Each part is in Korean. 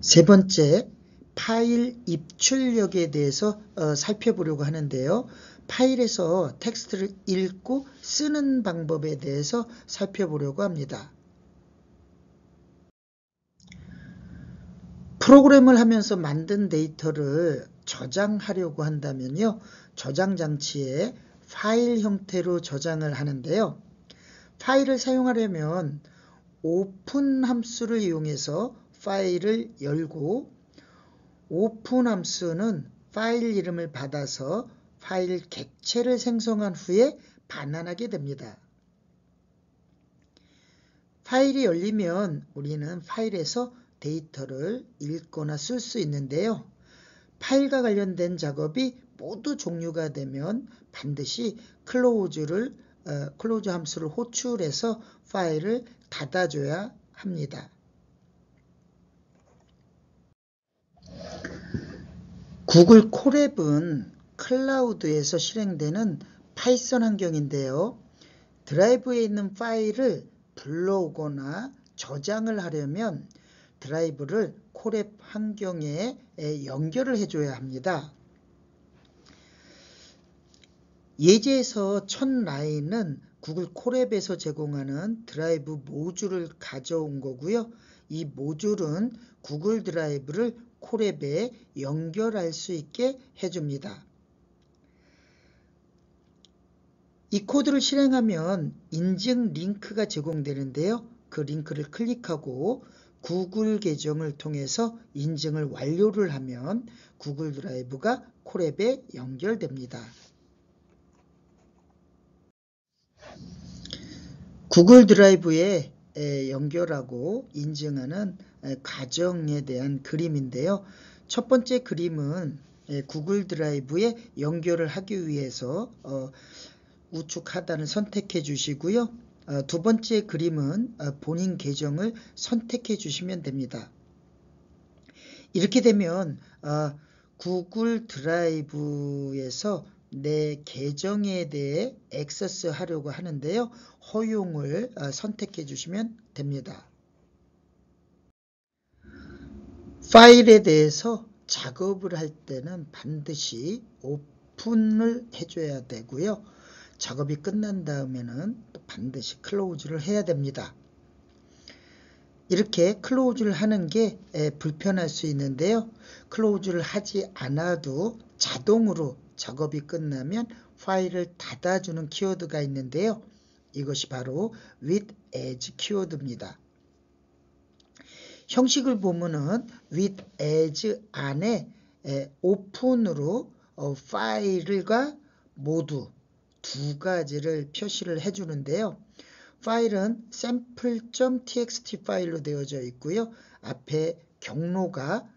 세 번째, 파일 입출력에 대해서 살펴보려고 하는데요. 파일에서 텍스트를 읽고 쓰는 방법에 대해서 살펴보려고 합니다. 프로그램을 하면서 만든 데이터를 저장하려고 한다면요. 저장 장치에 파일 형태로 저장을 하는데요. 파일을 사용하려면 오픈 함수를 이용해서 파일을 열고, 오픈 함수는 파일 이름을 받아서 파일 객체를 생성한 후에 반환하게 됩니다. 파일이 열리면 우리는 파일에서 데이터를 읽거나 쓸 수 있는데요. 파일과 관련된 작업이 모두 종료가 되면 반드시 클로즈 함수를 호출해서 파일을 닫아줘야 합니다. 구글 콜앱은 클라우드에서 실행되는 파이썬 환경인데요. 드라이브에 있는 파일을 불러오거나 저장을 하려면 드라이브를 콜앱 환경에 연결을 해줘야 합니다. 예제에서 첫 라인은 구글 콜앱에서 제공하는 드라이브 모듈을 가져온 거고요. 이 모듈은 구글 드라이브를 콜앱에 연결할 수 있게 해줍니다. 이 코드를 실행하면 인증 링크가 제공되는데요. 그 링크를 클릭하고 구글 계정을 통해서 인증을 완료를 하면 구글 드라이브가 콜앱에 연결됩니다. 구글 드라이브에 연결하고 인증하는 과정에 대한 그림인데요. 첫 번째 그림은 구글 드라이브에 연결을 하기 위해서 우측 하단을 선택해 주시고요. 두 번째 그림은 본인 계정을 선택해 주시면 됩니다. 이렇게 되면 구글 드라이브에서 내 계정에 대해 액세스 하려고 하는데요. 허용을 선택해 주시면 됩니다. 파일에 대해서 작업을 할 때는 반드시 오픈을 해줘야 되고요. 작업이 끝난 다음에는 반드시 클로즈를 해야 됩니다. 이렇게 클로즈를 하는 게 불편할 수 있는데요. 클로즈를 하지 않아도 자동으로 작업이 끝나면 파일을 닫아주는 키워드가 있는데요. 이것이 바로 with as 키워드입니다. 형식을 보면은 with as 안에 오픈으로 파일과 모두 두 가지를 표시를 해주는데요. 파일은 sample.txt 파일로 되어져 있고요. 앞에 경로가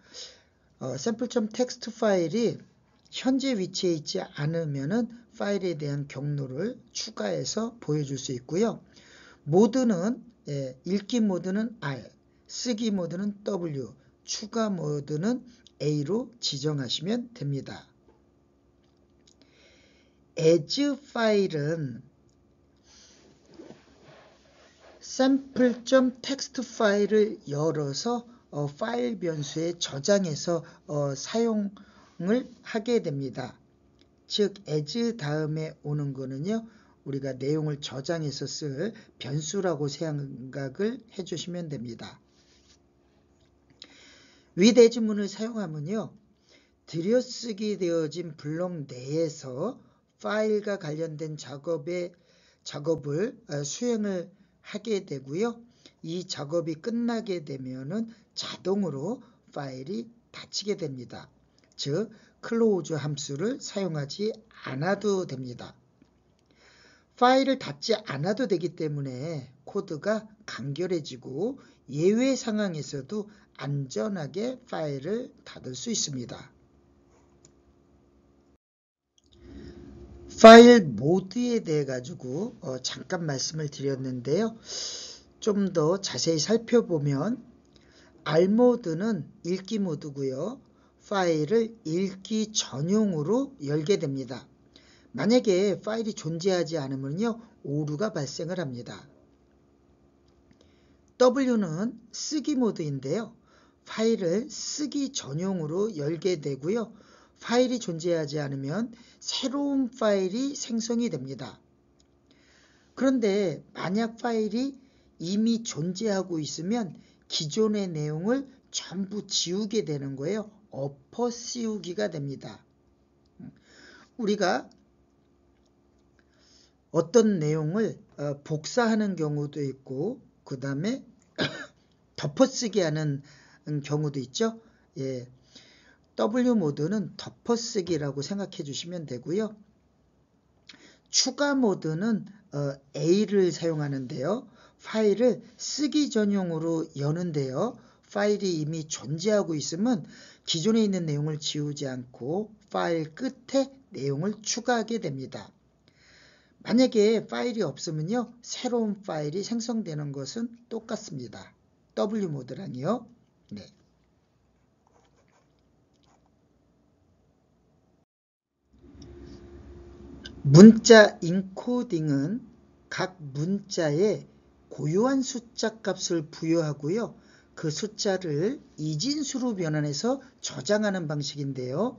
sample.txt 파일이 현재 위치에 있지 않으면은 파일에 대한 경로를 추가해서 보여줄 수 있고요. 모드는 읽기 모드는 R, 쓰기 모드는 W, 추가 모드는 A로 지정하시면 됩니다. as 파일은 sample.txt 파일을 열어서 파일 변수에 저장해서 사용을 하게 됩니다. 즉 as 다음에 오는 거는요. 우리가 내용을 저장해서 쓸 변수라고 생각을 해주시면 됩니다. with as 문을 사용하면요. 들여쓰기 되어진 블록 내에서 파일과 관련된 작업을 수행을 하게 되고요. 이 작업이 끝나게 되면은 자동으로 파일이 닫히게 됩니다. 즉 클로즈 함수를 사용하지 않아도 됩니다. 파일을 닫지 않아도 되기 때문에 코드가 간결해지고 예외 상황에서도 안전하게 파일을 닫을 수 있습니다. 파일 모드에 대해 가지고 잠깐 말씀을 드렸는데요. 좀 더 자세히 살펴보면 R 모드는 읽기 모드고요. 파일을 읽기 전용으로 열게 됩니다. 만약에 파일이 존재하지 않으면요. 오류가 발생을 합니다. W는 쓰기 모드인데요. 파일을 쓰기 전용으로 열게 되고요. 파일이 존재하지 않으면 새로운 파일이 생성이 됩니다. 그런데 만약 파일이 이미 존재하고 있으면 기존의 내용을 전부 지우게 되는 거예요. 엎어 씌우기가 됩니다. 우리가 어떤 내용을 복사하는 경우도 있고 그 다음에 덮어쓰기 하는 경우도 있죠. 예. W 모드는 덮어쓰기라고 생각해 주시면 되고요. 추가 모드는 A를 사용하는데요. 파일을 쓰기 전용으로 여는데요. 파일이 이미 존재하고 있으면 기존에 있는 내용을 지우지 않고 파일 끝에 내용을 추가하게 됩니다. 만약에 파일이 없으면요. 새로운 파일이 생성되는 것은 똑같습니다. W 모드라니요. 네. 문자 인코딩은 각 문자에 고유한 숫자 값을 부여하고요. 그 숫자를 이진수로 변환해서 저장하는 방식인데요.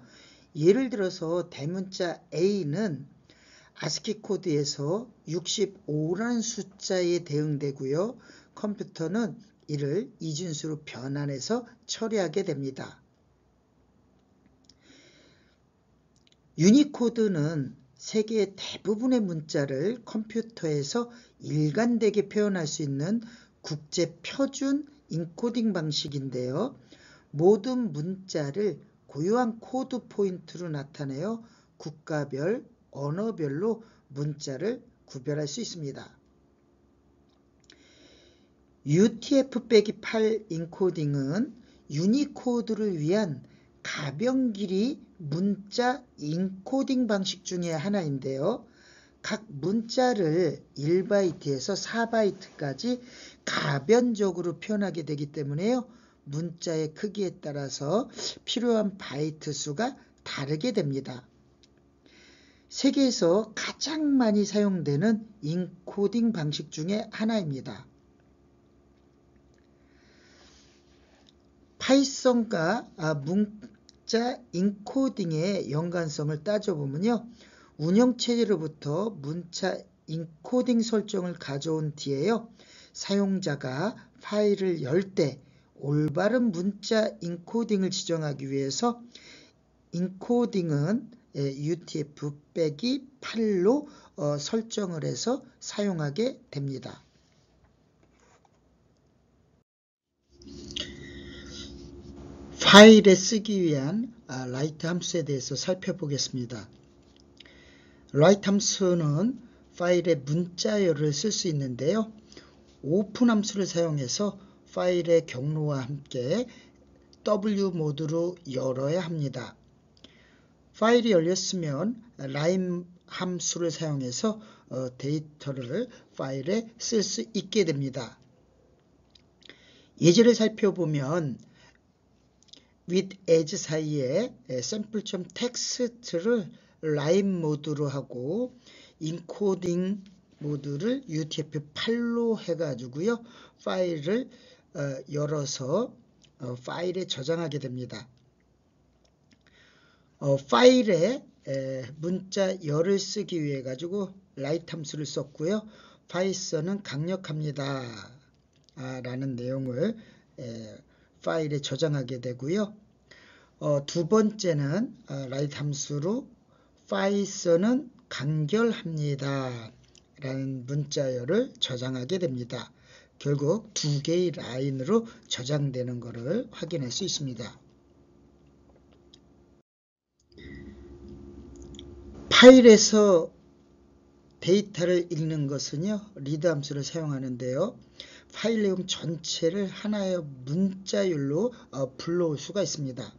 예를 들어서 대문자 A는 아스키 코드에서 65라는 숫자에 대응되고요. 컴퓨터는 이를 이진수로 변환해서 처리하게 됩니다. 유니코드는 세계의 대부분의 문자를 컴퓨터에서 일관되게 표현할 수 있는 국제 표준 인코딩 방식인데요. 모든 문자를 고유한 코드 포인트로 나타내어 국가별, 언어별로 문자를 구별할 수 있습니다. UTF-8 인코딩은 유니코드를 위한 가변 길이 문자 인코딩 방식 중에 하나인데요. 각 문자를 1바이트에서 4바이트까지 가변적으로 표현하게 되기 때문에요. 문자의 크기에 따라서 필요한 바이트 수가 다르게 됩니다. 세계에서 가장 많이 사용되는 인코딩 방식 중에 하나입니다. 파이썬과 문자 인코딩의 연관성을 따져보면요. 운영체제로부터 문자 인코딩 설정을 가져온 뒤에요. 사용자가 파일을 열 때 올바른 문자 인코딩을 지정하기 위해서 인코딩은 UTF-8로 설정을 해서 사용하게 됩니다. 파일에 쓰기 위한 라이트 함수에 대해서 살펴보겠습니다. 라이트 함수는 파일의 문자열을 쓸 수 있는데요. 오픈 함수를 사용해서 파일의 경로와 함께 W 모드로 열어야 합니다. 파일이 열렸으면 라인 함수를 사용해서 데이터를 파일에 쓸 수 있게 됩니다. 예제를 살펴보면 with as 사이에 sample.txt를 라인 모드로 하고 인코딩 모드를 UTF-8로 해가지고요. 파일을 열어서 파일에 저장하게 됩니다. 파일에 문자 열을 쓰기 위해 가지고 라이트 함수를 썼고요. 파이썬은 강력합니다 라는 내용을 파일에 저장하게 되고요. 두 번째는 라이트 함수로 파이썬은 간결합니다 라는 문자열을 저장하게 됩니다. 결국 두 개의 라인으로 저장되는 것을 확인할 수 있습니다. 파일에서 데이터를 읽는 것은요, 리드 함수를 사용하는데요. 파일 내용 전체를 하나의 문자열로 불러올 수가 있습니다.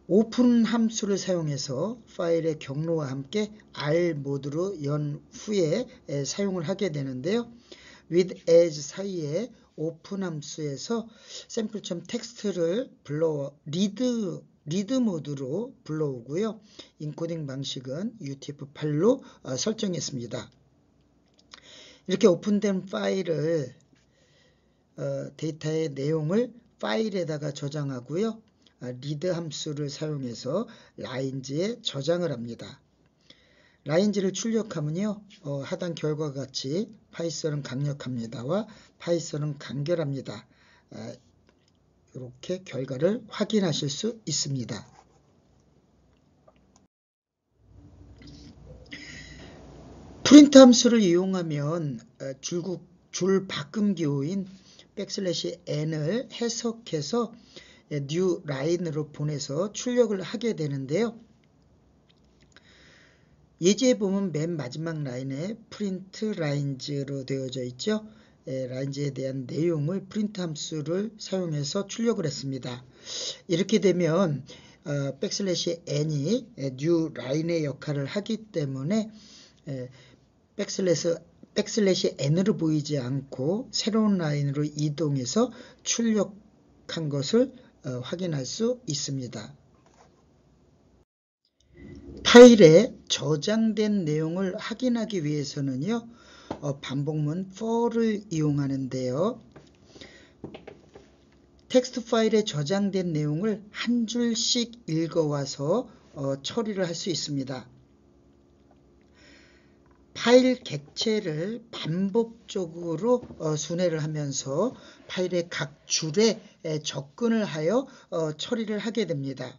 오픈 함수를 사용해서 파일의 경로와 함께 R 모드로 연 후에 사용을 하게 되는데요. with as 사이에 오픈 함수에서 sample.txt를 리드 모드로 불러오고요. 인코딩 방식은 UTF-8로 설정했습니다. 이렇게 오픈된 파일을 데이터의 내용을 파일에다가 저장하고요. 리드 함수를 사용해서 라인즈에 저장을 합니다. 라인즈를 출력하면요, 하단 결과와 같이 파이썬은 강력합니다와 파이썬은 간결합니다. 이렇게 결과를 확인하실 수 있습니다. 프린트 함수를 이용하면 줄 바꿈 기호인 \n을 해석해서 new line으로 보내서 출력을 하게 되는데요. 예제에 보면 맨 마지막 라인에 프린트 라인즈로 되어져 있죠. 라인즈에 대한 내용을 프린트 함수를 사용해서 출력을 했습니다. 이렇게 되면 \n이 new line의 역할을 하기 때문에 \n으로 보이지 않고 새로운 라인으로 이동해서 출력한 것을 확인할 수 있습니다. 파일에 저장된 내용을 확인하기 위해서는요, 반복문 for를 이용하는데요. 텍스트 파일에 저장된 내용을 한 줄씩 읽어와서 처리를 할 수 있습니다. 파일 객체를 반복적으로 순회를 하면서 파일의 각 줄에 접근을 하여 처리를 하게 됩니다.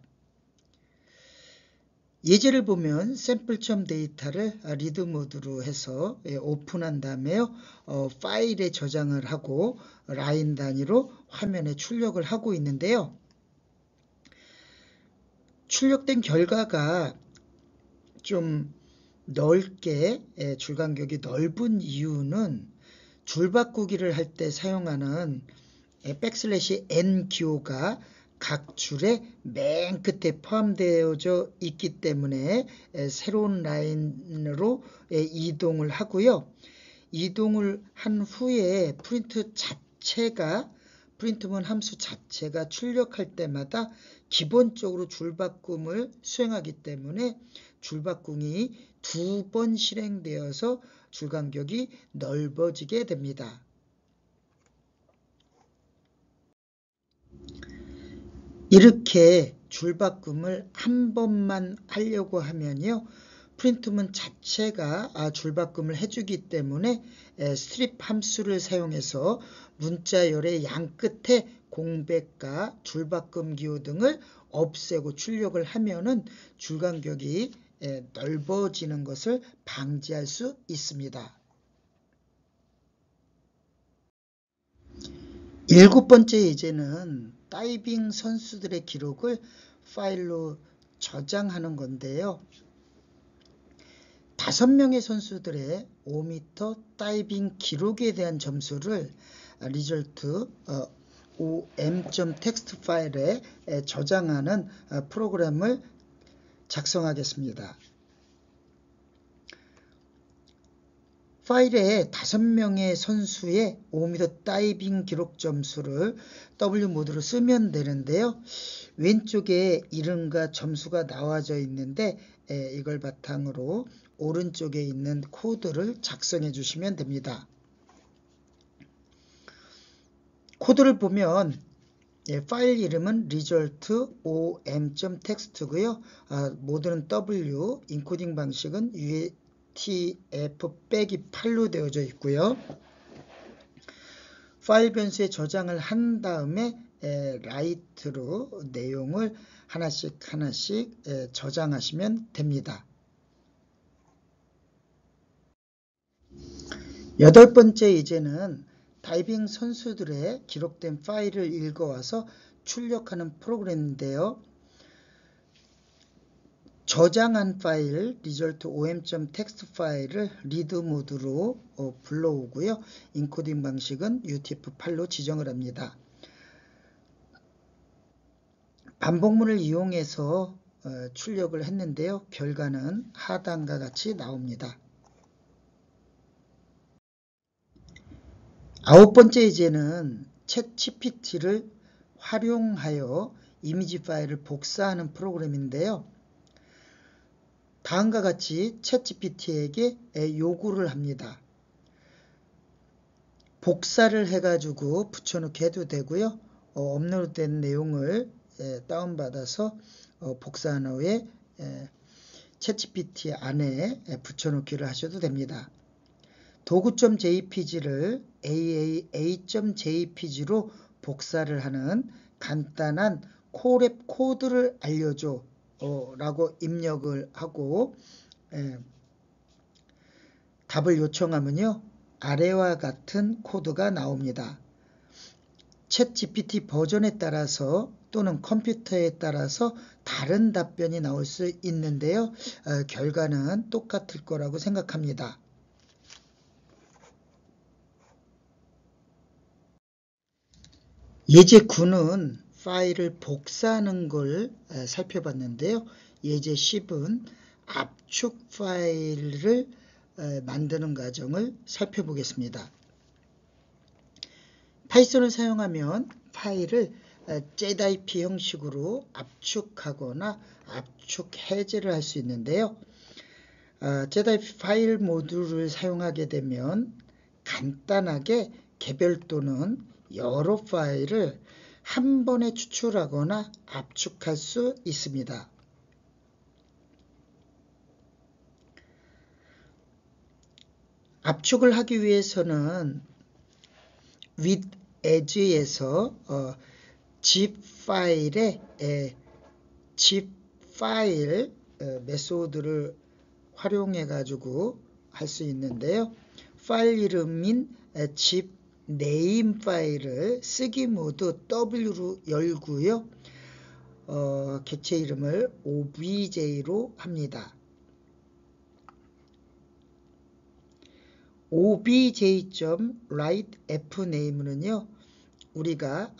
예제를 보면 샘플.data를 리드 모드로 해서 오픈한 다음에요, 파일에 저장을 하고 라인 단위로 화면에 출력을 하고 있는데요. 출력된 결과가 좀 넓게 줄간격이 넓은 이유는 줄바꾸기를 할 때 사용하는 \n 기호가 각 줄의 맨 끝에 포함되어져 있기 때문에 새로운 라인으로 이동을 하고요. 이동을 한 후에 프린트문 함수 자체가 출력할 때마다 기본적으로 줄바꿈을 수행하기 때문에 줄바꿈이 2번 실행되어서 줄간격이 넓어지게 됩니다. 이렇게 줄바꿈을 한 번만 하려고 하면요, 프린트문 자체가 줄바꿈을 해주기 때문에 스트립 함수를 사용해서 문자열의 양 끝에 공백과 줄바꿈 기호 등을 없애고 출력을 하면은 줄간격이 넓어지는 것을 방지할 수 있습니다. 7번째 예제는 다이빙 선수들의 기록을 파일로 저장하는 건데요. 5명의 선수들의 5m 다이빙 기록에 대한 점수를 result om.txt 파일에 저장하는 프로그램을 작성하겠습니다. 파일에 5명의 선수의 5m 다이빙 기록 점수를 W 모드로 쓰면 되는데요. 왼쪽에 이름과 점수가 나와져 있는데 이걸 바탕으로 오른쪽에 있는 코드를 작성해 주시면 됩니다. 코드를 보면 파일 이름은 result om.txt고요. 모드는 W, 인코딩 방식은 UTF-8로 되어져 있고요. 파일 변수에 저장을 한 다음에 라이트로 내용을 하나씩 저장하시면 됩니다. 8번째 예제는 다이빙 선수들의 기록된 파일을 읽어와서 출력하는 프로그램인데요. 저장한 파일 result om.txt 파일을 리드 모드로 불러오고요. 인코딩 방식은 UTF-8로 지정을 합니다. 반복문을 이용해서 출력을 했는데요. 결과는 하단과 같이 나옵니다. 9번째 예제는 챗GPT를 활용하여 이미지 파일을 복사하는 프로그램인데요. 다음과 같이 챗GPT에게 요구를 합니다. 복사를 해가지고 붙여넣기 해도 되고요. 업로드된 내용을 다운받아서 복사한 후에 챗GPT 안에 붙여놓기를 하셔도 됩니다. 도구.jpg를 aaa.jpg로 복사를 하는 간단한 코랩 코드를 알려줘 라고 입력을 하고 답을 요청하면요, 아래와 같은 코드가 나옵니다. 챗GPT 버전에 따라서 또는 컴퓨터에 따라서 다른 답변이 나올 수 있는데요, 결과는 똑같을 거라고 생각합니다. 예제 9는 파일을 복사하는 걸 살펴봤는데요. 예제 10은 압축 파일을 만드는 과정을 살펴보겠습니다. 파이썬을 사용하면 파일을 ZIP 형식으로 압축하거나 압축 해제를 할 수 있는데요. ZIP 파일 모듈을 사용하게 되면 간단하게 개별 또는 여러 파일을 한 번에 추출하거나 압축할 수 있습니다. 압축을 하기 위해서는 with as에서 zip 파일의 zip 파일 메소드를 활용해 가지고 할 수 있는데요. 파일 이름인 zip name 파일을 쓰기 모드 W로 열고요. 객체 이름을 obj로 합니다. obj.writeFname는요, 우리가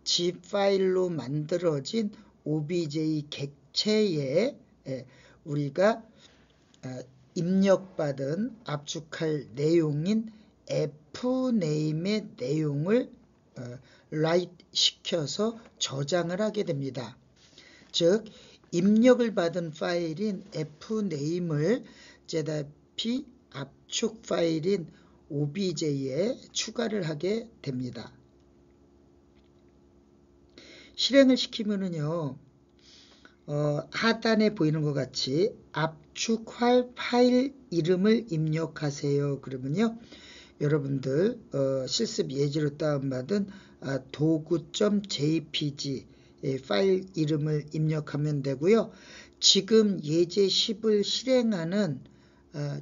zip 파일로 만들어진 obj 객체에 우리가 입력받은 압축할 내용인 fname의 내용을 write 시켜서 저장을 하게 됩니다. 즉, 입력을 받은 파일인 fname을 ZIP 압축 파일인 obj에 추가를 하게 됩니다. 실행을 시키면은요, 하단에 보이는 것 같이 압축할 파일 이름을 입력하세요. 그러면요, 여러분들 실습 예제로 다운받은 도구.jpg 파일 이름을 입력하면 되고요. 지금 예제 10을 실행하는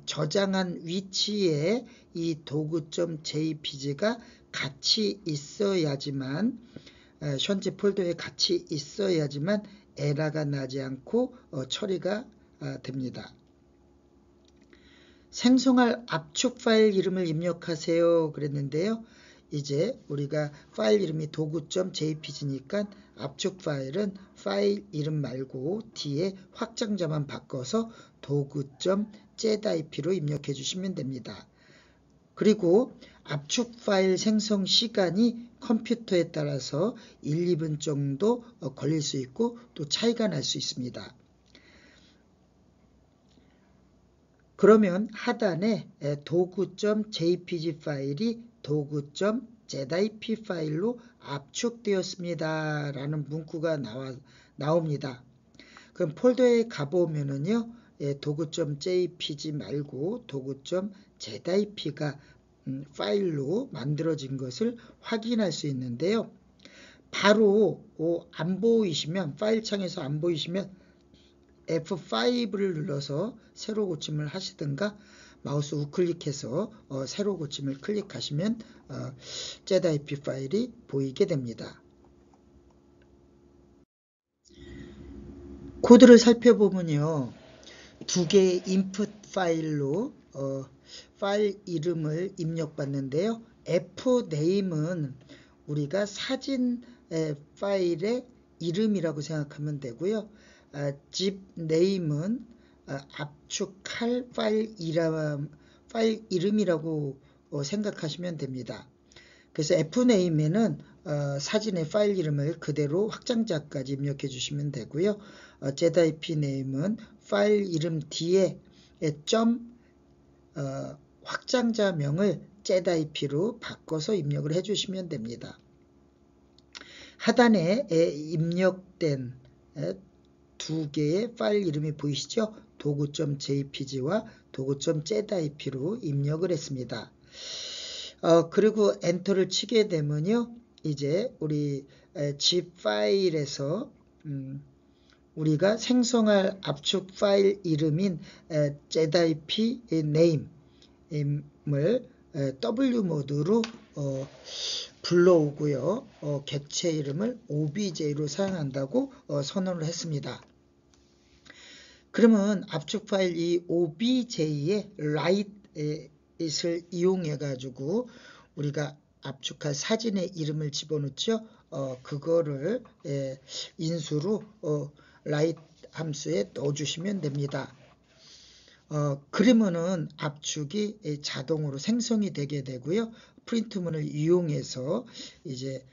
저장한 위치에 이 도구.jpg가 같이 있어야지만, 현재 폴더에 같이 있어야지만 에러가 나지 않고 처리가 됩니다. 생성할 압축 파일 이름을 입력하세요 그랬는데요. 이제 우리가 파일 이름이 도구.jpg니까 압축 파일은 파일 이름 말고 뒤에 확장자만 바꿔서 도구.zip로 입력해 주시면 됩니다. 그리고 압축 파일 생성 시간이 컴퓨터에 따라서 1, 2분 정도 걸릴 수 있고 또 차이가 날 수 있습니다. 그러면 하단에 도구.jpg 파일이 도구.zip 파일로 압축되었습니다 라는 문구가 나옵니다. 그럼 폴더에 가보면은요, 도구.jpg 말고 도구.zip가 파일로 만들어진 것을 확인할 수 있는데요. 바로 안 보이시면, 파일 창에서 안 보이시면 F5를 눌러서 세로 고침을 하시든가 마우스 우클릭해서 세로 고침을 클릭하시면 ZIP 파일이 보이게 됩니다. 코드를 살펴보면요, 두 개의 인풋 파일로 파일 이름을 입력받는데요. fname은 우리가 사진 파일의 이름이라고 생각하면 되고요. zip name은 압축할 파일 이름이라고 생각하시면 됩니다. 그래서 fname에는 사진의 파일 이름을 그대로 확장자까지 입력해 주시면 되고요. ZIP name은 파일 이름 뒤에 확장자명을 ZIP로 바꿔서 입력을 해주시면 됩니다. 하단에 입력된 두 개의 파일 이름이 보이시죠? 도구.jpg와 도구.zip로 입력을 했습니다. 그리고 엔터를 치게 되면요, 이제 우리 zip 파일에서 우리가 생성할 압축 파일 이름인 zip name을 W 모드로 불러오고요. 객체 이름을 obj로 사용한다고 선언을 했습니다. 그러면 압축 파일 이 obj의 write을 이용해 가지고 우리가 압축할 사진의 이름을 집어넣죠. 그거를 인수로 write 함수에 넣어주시면 됩니다. 그러면은 압축이 자동으로 생성이 되게 되고요. 프린트문을 이용해서 이제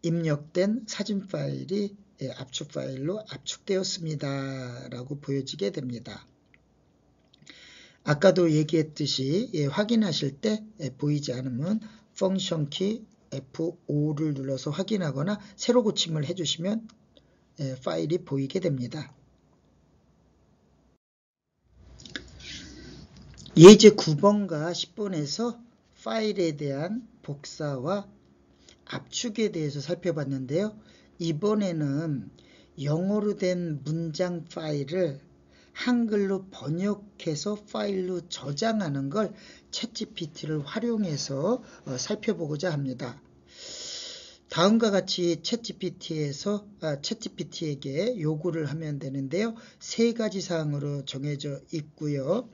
입력된 사진 파일이 압축 파일로 압축되었습니다 라고 보여지게 됩니다. 아까도 얘기했듯이 확인하실 때 보이지 않으면 펑션 키 F5를 눌러서 확인하거나 새로 고침을 해주시면 파일이 보이게 됩니다. 예제 9번과 10번에서 파일에 대한 복사와 압축에 대해서 살펴봤는데요. 이번에는 영어로 된 문장 파일을 한글로 번역해서 파일로 저장하는 걸 챗GPT를 활용해서 살펴보고자 합니다. 다음과 같이 챗GPT에게 요구를 하면 되는데요. 세 가지 사항으로 정해져 있고요.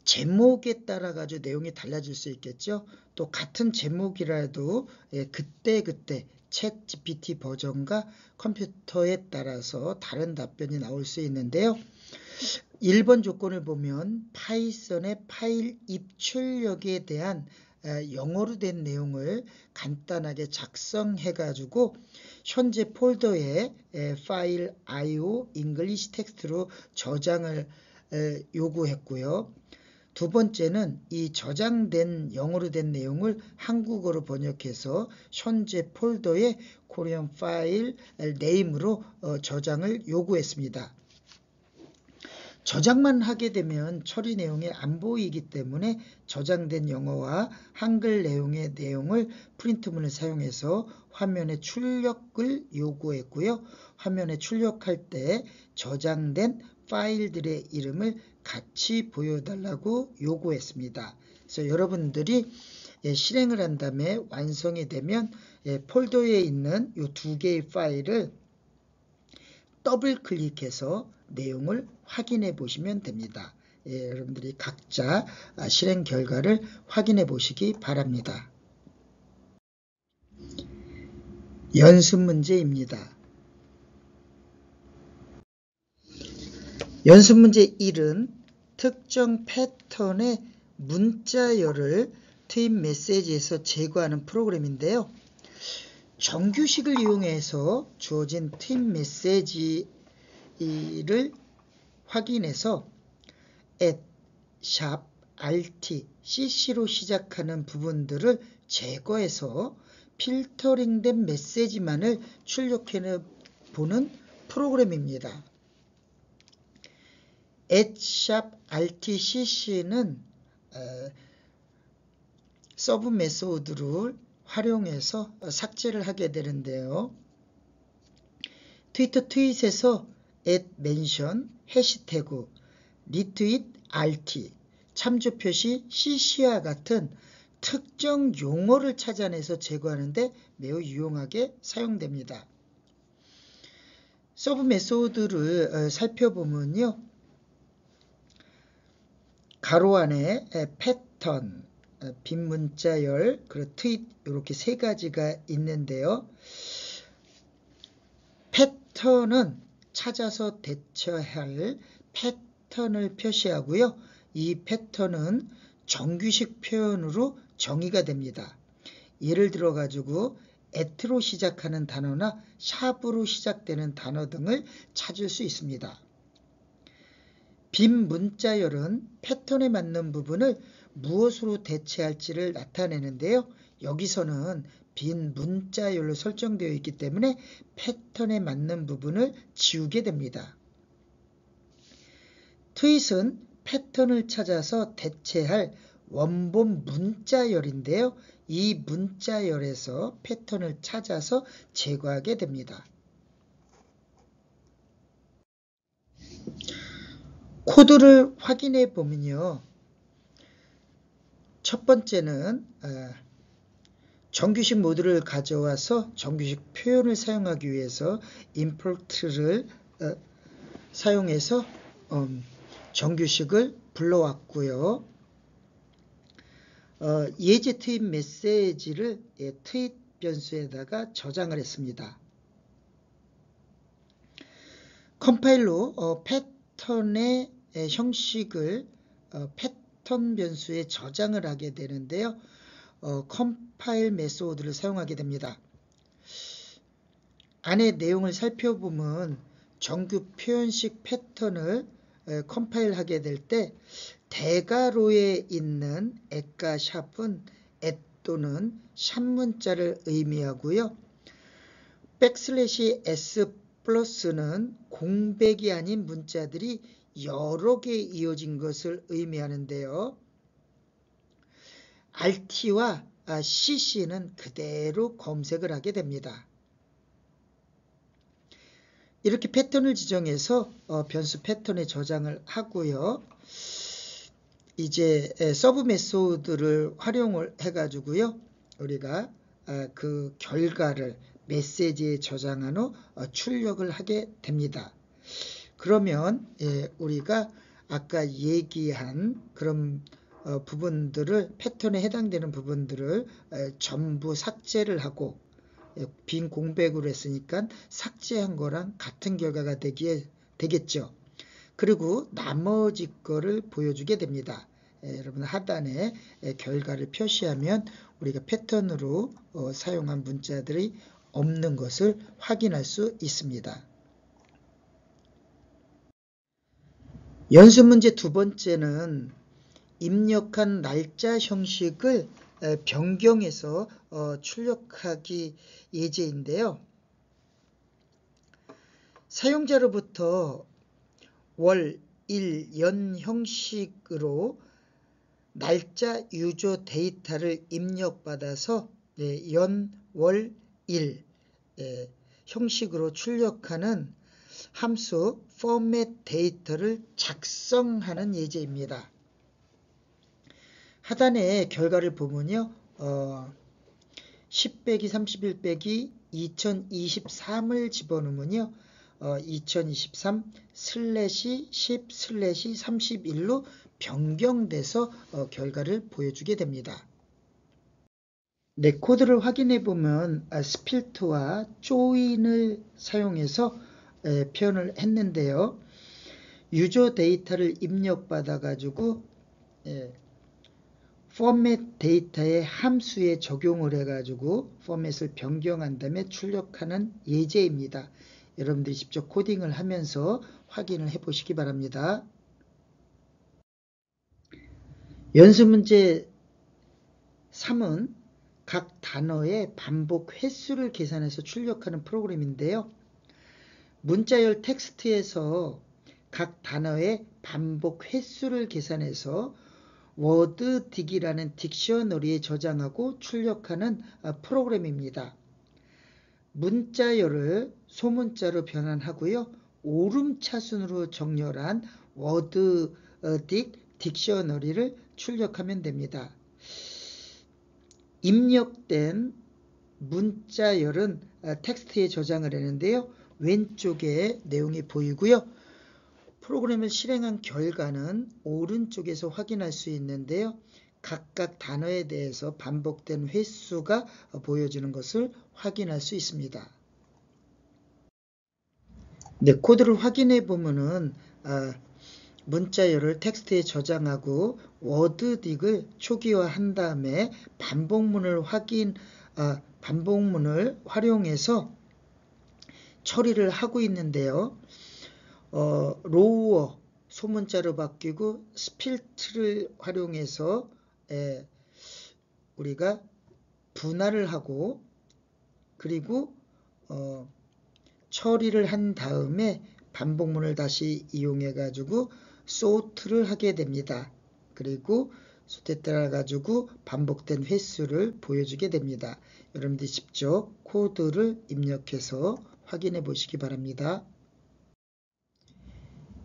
제목에 따라 가지고 내용이 달라질 수 있겠죠. 또 같은 제목이라도 그때그때 챗GPT 버전과 컴퓨터에 따라서 다른 답변이 나올 수 있는데요. 1번 조건을 보면 파이썬의 파일 입출력에 대한 영어로 된 내용을 간단하게 작성해 가지고 현재 폴더에 파일 IO English 텍스트로 저장을 요구했고요. 두 번째는 이 저장된 영어로 된 내용을 한국어로 번역해서 현재 폴더에 코리안 파일 네임으로 저장을 요구했습니다. 저장만 하게 되면 처리 내용이 안 보이기 때문에 저장된 영어와 한글 내용의 내용을 프린트문을 사용해서 화면에 출력을 요구했고요. 화면에 출력할 때 저장된 파일들의 이름을 같이 보여달라고 요구했습니다. 그래서 여러분들이 실행을 한 다음에 완성이 되면 폴더에 있는 이 두 개의 파일을 더블 클릭해서 내용을 확인해 보시면 됩니다. 여러분들이 각자 실행 결과를 확인해 보시기 바랍니다. 연습 문제입니다. 연습 문제 1은 특정 패턴의 문자열을 트윗 메시지에서 제거하는 프로그램인데요. 정규식을 이용해서 주어진 트윗 메시지를 확인해서 샵 rt cc로 시작하는 부분들을 제거해서 필터링된 메시지만을 출력해 보는 프로그램입니다. 샵 rtcc는 서브 메소드를 활용해서 삭제를 하게 되는데요. 트윗에서 @mention, 해시태그, 리트윗 rt, 참조 표시 cc와 같은 특정 용어를 찾아내서 제거하는데 매우 유용하게 사용됩니다. 서브 메소드를 살펴보면요. 가로 안에 패턴, 빈 문자열, 그리고 트윗 이렇게 세 가지가 있는데요. 패턴은 찾아서 대처할 패턴을 표시하고요. 이 패턴은 정규식 표현으로 정의가 됩니다. 예를 들어 가지고 at로 시작하는 단어나 샵으로 시작되는 단어 등을 찾을 수 있습니다. 빈 문자열은 패턴에 맞는 부분을 무엇으로 대체할지를 나타내는데요. 여기서는 빈 문자열로 설정되어 있기 때문에 패턴에 맞는 부분을 지우게 됩니다. 트윗은 패턴을 찾아서 대체할 원본 문자열인데요. 이 문자열에서 패턴을 찾아서 제거하게 됩니다. 코드를 확인해 보면요. 첫 번째는 정규식 모드를 가져와서 정규식 표현을 사용하기 위해서 import를 사용해서 정규식을 불러왔고요. 예제 트윗 메시지를 트윗 변수에다가 저장을 했습니다. 컴파일로 패턴의 형식을 패턴 변수에 저장을 하게 되는데요. 컴파일 메소드를 사용하게 됩니다. 안에 내용을 살펴보면 정규 표현식 패턴을 컴파일하게 될 때 대괄호에 있는 @과 샵은 @ 또는 샵 문자를 의미하고요. 백슬래시 s 플러스는 공백이 아닌 문자들이 여러 개 이어진 것을 의미하는데요. RT와 CC는 그대로 검색을 하게 됩니다. 이렇게 패턴을 지정해서 변수 패턴에 저장을 하고요. 이제 서브 메소드를 활용을 해가지고요. 우리가 그 결과를 메시지에 저장한 후 출력을 하게 됩니다. 그러면 우리가 아까 얘기한 그런 부분들을 패턴에 해당되는 부분들을 전부 삭제를 하고 빈 공백으로 했으니까 삭제한 거랑 같은 결과가 되겠죠. 그리고 나머지 거를 보여주게 됩니다. 여러분 하단에 결과를 표시하면 우리가 패턴으로 사용한 문자들이 없는 것을 확인할 수 있습니다. 연습 문제 두 번째는 입력한 날짜 형식을 변경해서 출력하기 예제인데요. 사용자로부터 월, 일, 연 형식으로 날짜 유저 데이터를 입력받아서 연, 월, 일 형식으로 출력하는 함수 format 데이터를 작성하는 예제입니다. 하단에 결과를 보면요. 10 빼기 31 빼기 2023을 집어넣으면요. 2023/10/31로 변경돼서 결과를 보여주게 됩니다. 네, 코드를 확인해 보면 스필트와 조인을 사용해서 표현을 했는데요. 유저 데이터를 입력받아 가지고 포맷 데이터의 함수에 적용을 해가지고 포맷을 변경한 다음에 출력하는 예제입니다. 여러분들이 직접 코딩을 하면서 확인을 해보시기 바랍니다. 연습 문제 3은 각 단어의 반복 횟수를 계산해서 출력하는 프로그램인데요. 문자열 텍스트에서 각 단어의 반복 횟수를 계산해서 워드딕이라는 딕셔너리에 저장하고 출력하는 프로그램입니다. 문자열을 소문자로 변환하고요. 오름차순으로 정렬한 워드딕 딕셔너리를 출력하면 됩니다. 입력된 문자열은 텍스트에 저장을 했는데요. 왼쪽에 내용이 보이고요. 프로그램을 실행한 결과는 오른쪽에서 확인할 수 있는데요. 각각 단어에 대해서 반복된 횟수가 보여지는 것을 확인할 수 있습니다. 네, 코드를 확인해 보면은 문자열을 텍스트에 저장하고 워드딕을 초기화한 다음에 반복문을 활용해서 처리를 하고 있는데요. 로우어 소문자로 바뀌고 스필트를 활용해서 우리가 분할을 하고 그리고 처리를 한 다음에 반복문을 다시 이용해 가지고 sort를 하게 됩니다. 그리고 sort에 따라 가지고 반복된 횟수를 보여주게 됩니다. 여러분들이 직접 코드를 입력해서 확인해 보시기 바랍니다.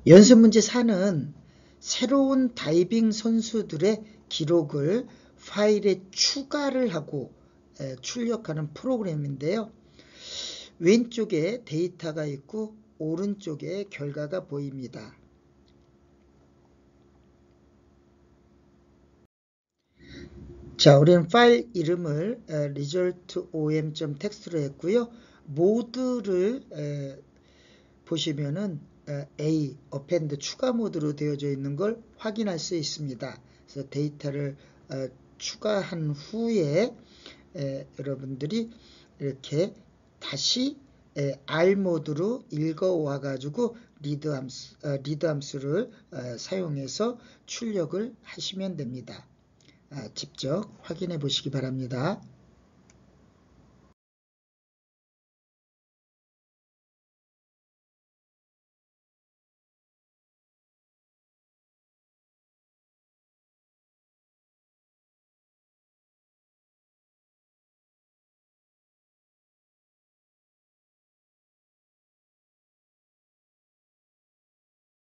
연습 문제 4는 새로운 다이빙 선수들의 기록을 파일에 추가를 하고 출력하는 프로그램인데요. 왼쪽에 데이터가 있고 오른쪽에 결과가 보입니다. 자, 우리는 파일 이름을 resultom.txt로 했고요. 모드를 보시면은 A, append 추가 모드로 되어져 있는 걸 확인할 수 있습니다. 그래서 데이터를 추가한 후에 여러분들이 이렇게 다시 R 모드로 읽어와 가지고 리드 함수를 사용해서 출력을 하시면 됩니다. 직접 확인해 보시기 바랍니다.